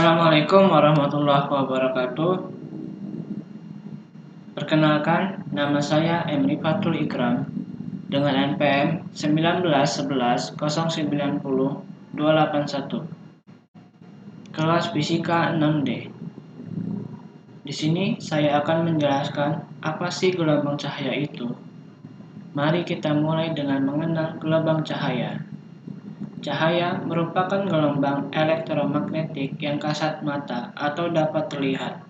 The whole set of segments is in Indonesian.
Assalamualaikum warahmatullahi wabarakatuh. Perkenalkan, nama saya Emri Fatul Ikram dengan NPM 1911090281, kelas Fisika 6D. Di sini saya akan menjelaskan apa sih gelombang cahaya itu. Mari kita mulai dengan mengenal gelombang cahaya. Cahaya merupakan gelombang elektromagnetik yang kasat mata atau dapat terlihat.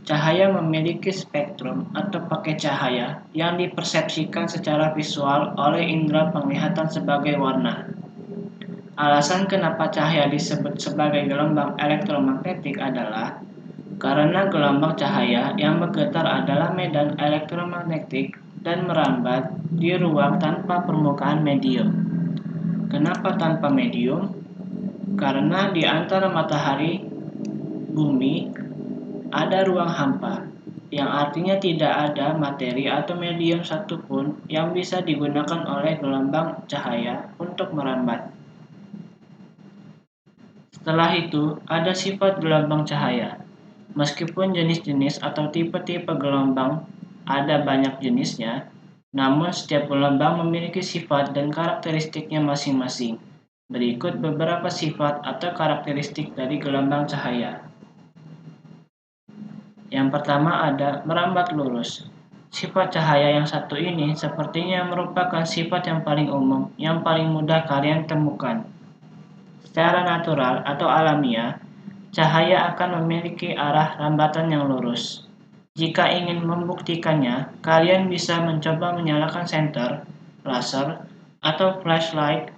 Cahaya memiliki spektrum atau paket cahaya yang dipersepsikan secara visual oleh indera penglihatan sebagai warna. Alasan kenapa cahaya disebut sebagai gelombang elektromagnetik adalah karena gelombang cahaya yang bergetar adalah medan elektromagnetik dan merambat di ruang tanpa permukaan medium. Kenapa tanpa medium? Karena di antara matahari, bumi, ada ruang hampa, yang artinya tidak ada materi atau medium satupun yang bisa digunakan oleh gelombang cahaya untuk merambat. Setelah itu, ada sifat gelombang cahaya. Meskipun jenis-jenis atau tipe-tipe gelombang ada banyak jenisnya, namun setiap gelombang memiliki sifat dan karakteristiknya masing-masing. Berikut beberapa sifat atau karakteristik dari gelombang cahaya. Yang pertama ada merambat lurus. Sifat cahaya yang satu ini sepertinya merupakan sifat yang paling umum, yang paling mudah kalian temukan. Secara natural atau alamiah, cahaya akan memiliki arah rambatan yang lurus. Jika ingin membuktikannya, kalian bisa mencoba menyalakan senter, laser, atau flashlight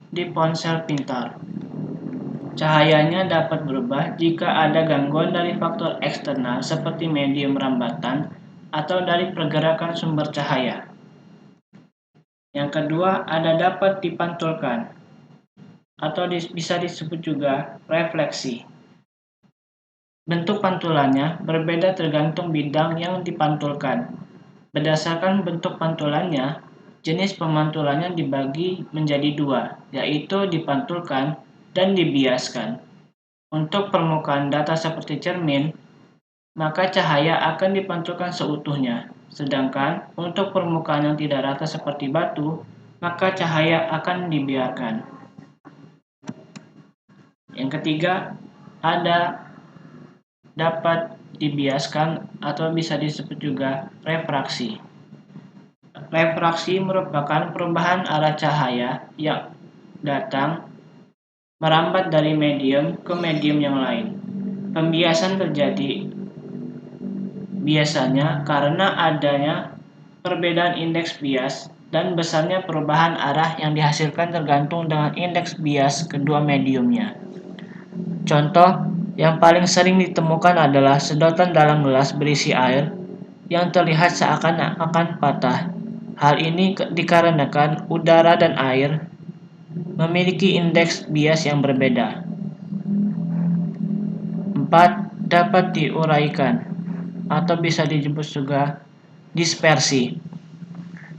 di ponsel pintar. Cahayanya dapat berubah jika ada gangguan dari faktor eksternal seperti medium rambatan atau dari pergerakan sumber cahaya. Yang kedua, ada dapat dipantulkan atau bisa disebut juga refleksi. Bentuk pantulannya berbeda tergantung bidang yang dipantulkan. Berdasarkan bentuk pantulannya, jenis pemantulannya dibagi menjadi dua, yaitu dipantulkan dan dibiaskan. Untuk permukaan datar seperti cermin, maka cahaya akan dipantulkan seutuhnya. Sedangkan untuk permukaan yang tidak rata seperti batu, maka cahaya akan dibiarkan. Yang ketiga, ada dapat dibiaskan atau bisa disebut juga refraksi. Refraksi merupakan perubahan arah cahaya yang datang merambat dari medium ke medium yang lain. Pembiasan terjadi biasanya karena adanya perbedaan indeks bias dan besarnya perubahan arah yang dihasilkan tergantung dengan indeks bias kedua mediumnya. Contoh yang paling sering ditemukan adalah sedotan dalam gelas berisi air yang terlihat seakan-akan patah. Hal ini dikarenakan udara dan air memiliki indeks bias yang berbeda. 4. Dapat diuraikan atau bisa disebut juga dispersi.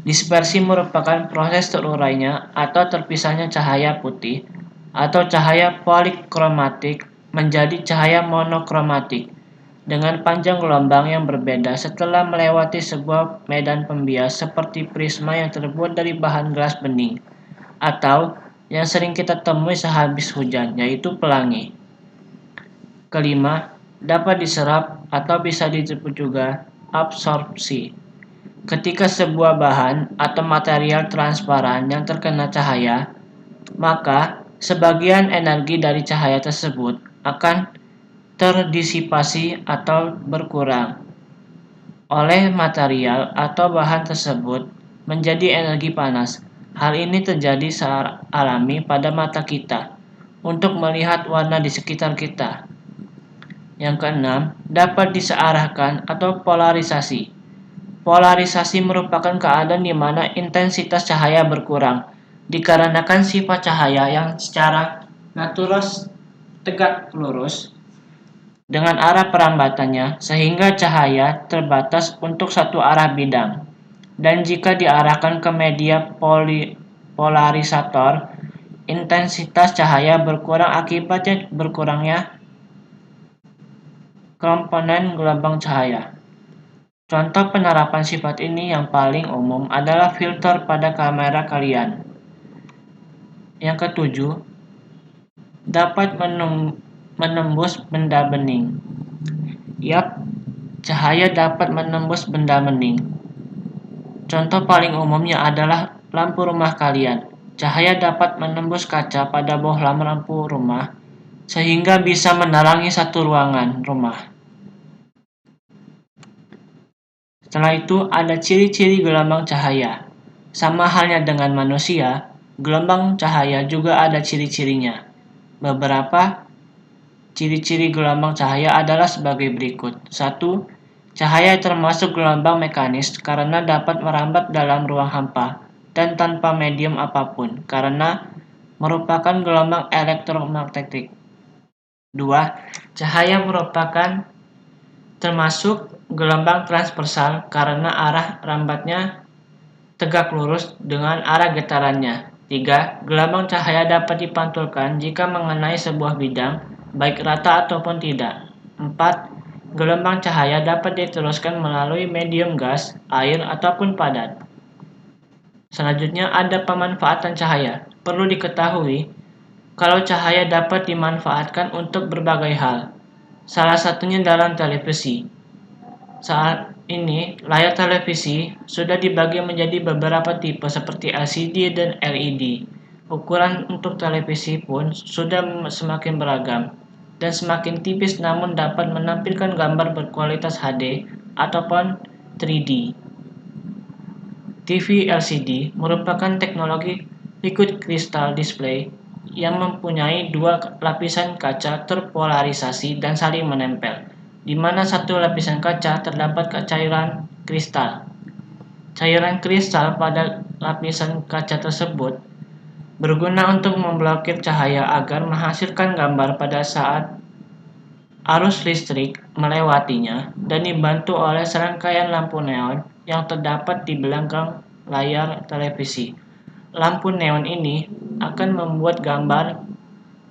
Dispersi merupakan proses terurainya atau terpisahnya cahaya putih atau cahaya polikromatik menjadi cahaya monokromatik dengan panjang gelombang yang berbeda setelah melewati sebuah medan pembias seperti prisma yang terbuat dari bahan gelas bening atau yang sering kita temui sehabis hujan, yaitu pelangi. Kelima, dapat diserap atau bisa disebut juga absorpsi. Ketika sebuah bahan atau material transparan yang terkena cahaya, maka sebagian energi dari cahaya tersebut akan terdisipasi atau berkurang oleh material atau bahan tersebut menjadi energi panas. Hal ini terjadi secara alami pada mata kita untuk melihat warna di sekitar kita. Yang keenam, dapat disearahkan atau polarisasi. Polarisasi merupakan keadaan di mana intensitas cahaya berkurang dikarenakan sifat cahaya yang secara natural tegak lurus dengan arah perambatannya sehingga cahaya terbatas untuk satu arah bidang. Dan jika diarahkan ke media polarisator, intensitas cahaya berkurang akibatnya berkurangnya Komponen gelombang cahaya. Contoh penerapan sifat ini yang paling umum adalah filter pada kamera kalian. Yang ketujuh, dapat menembus benda bening. Yap, cahaya dapat menembus benda bening. Contoh paling umumnya adalah lampu rumah kalian. Cahaya dapat menembus kaca pada bohlam lampu rumah sehingga bisa menerangi satu ruangan rumah. Setelah itu ada ciri-ciri gelombang cahaya. Sama halnya dengan manusia, gelombang cahaya juga ada ciri-cirinya. Beberapa ciri-ciri gelombang cahaya adalah sebagai berikut. 1. Cahaya termasuk gelombang mekanis karena dapat merambat dalam ruang hampa dan tanpa medium apapun karena merupakan gelombang elektromagnetik. 2. Cahaya merupakan termasuk gelombang transversal karena arah rambatnya tegak lurus dengan arah getarannya. 3. Gelombang cahaya dapat dipantulkan jika mengenai sebuah bidang, baik rata ataupun tidak. 4. Gelombang cahaya dapat diteruskan melalui medium gas, air, ataupun padat. Selanjutnya ada pemanfaatan cahaya. Perlu diketahui, kalau cahaya dapat dimanfaatkan untuk berbagai hal. Salah satunya dalam televisi. Saat ini, layar televisi sudah dibagi menjadi beberapa tipe seperti LCD dan LED. Ukuran untuk televisi pun sudah semakin beragam dan semakin tipis namun dapat menampilkan gambar berkualitas HD ataupun 3D. TV LCD merupakan teknologi liquid crystal display yang mempunyai dua lapisan kaca terpolarisasi dan saling menempel, di mana satu lapisan kaca terdapat cairan kristal. Cairan kristal pada lapisan kaca tersebut berguna untuk memblokir cahaya agar menghasilkan gambar pada saat arus listrik melewatinya dan dibantu oleh serangkaian lampu neon yang terdapat di belakang layar televisi. Lampu neon ini akan membuat gambar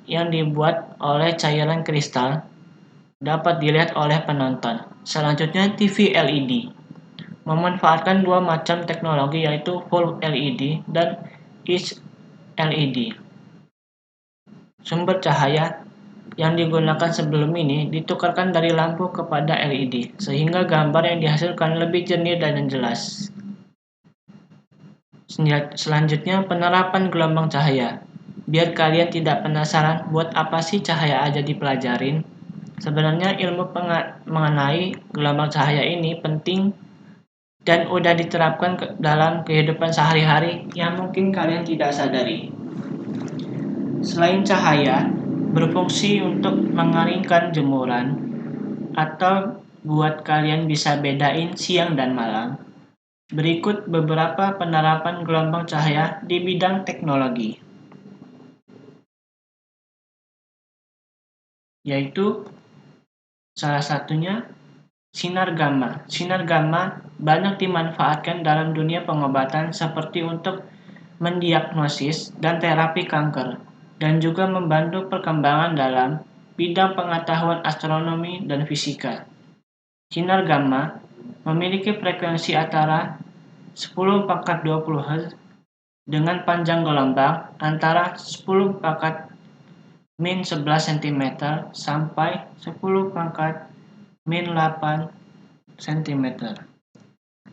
yang dibuat oleh cairan kristal dapat dilihat oleh penonton. Selanjutnya, TV LED memanfaatkan dua macam teknologi yaitu Full LED dan Edge LED. Sumber cahaya yang digunakan sebelum ini ditukarkan dari lampu kepada LED, sehingga gambar yang dihasilkan lebih jernih dan jelas. Selanjutnya, penerapan gelombang cahaya. Biar kalian tidak penasaran buat apa sih cahaya aja dipelajarin, sebenarnya ilmu mengenai gelombang cahaya ini penting dan udah diterapkan dalam kehidupan sehari-hari yang mungkin kalian tidak sadari. Selain cahaya, berfungsi untuk mengeringkan jemuran atau buat kalian bisa bedain siang dan malam. Berikut beberapa penerapan gelombang cahaya di bidang teknologi, yaitu salah satunya sinar gamma. Sinar gamma banyak dimanfaatkan dalam dunia pengobatan seperti untuk mendiagnosis dan terapi kanker, dan juga membantu perkembangan dalam bidang pengetahuan astronomi dan fisika. Sinar gamma memiliki frekuensi antara 10⁻20 Hz dengan panjang gelombang antara 10⁻11 cm sampai 10⁻8 cm.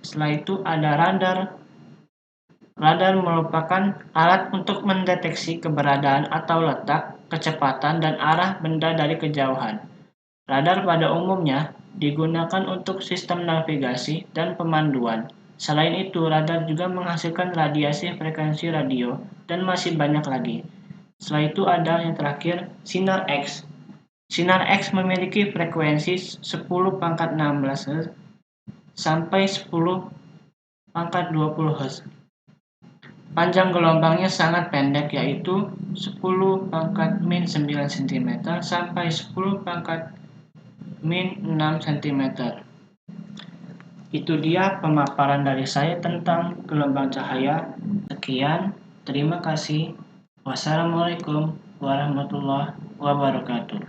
Setelah itu ada radar. Radar merupakan alat untuk mendeteksi keberadaan atau letak, kecepatan, dan arah benda dari kejauhan. Radar pada umumnya digunakan untuk sistem navigasi dan pemanduan. Selain itu, radar juga menghasilkan radiasi frekuensi radio dan masih banyak lagi. Setelah itu ada yang terakhir, sinar X. Sinar X memiliki frekuensi 10⁻16 Hz sampai 10⁻20 Hz. Panjang gelombangnya sangat pendek yaitu 10⁻⁻9 cm sampai 10⁻⁻6 cm. Itu dia pemaparan dari saya tentang gelombang cahaya. Sekian, terima kasih. Wassalamualaikum warahmatullahi wabarakatuh.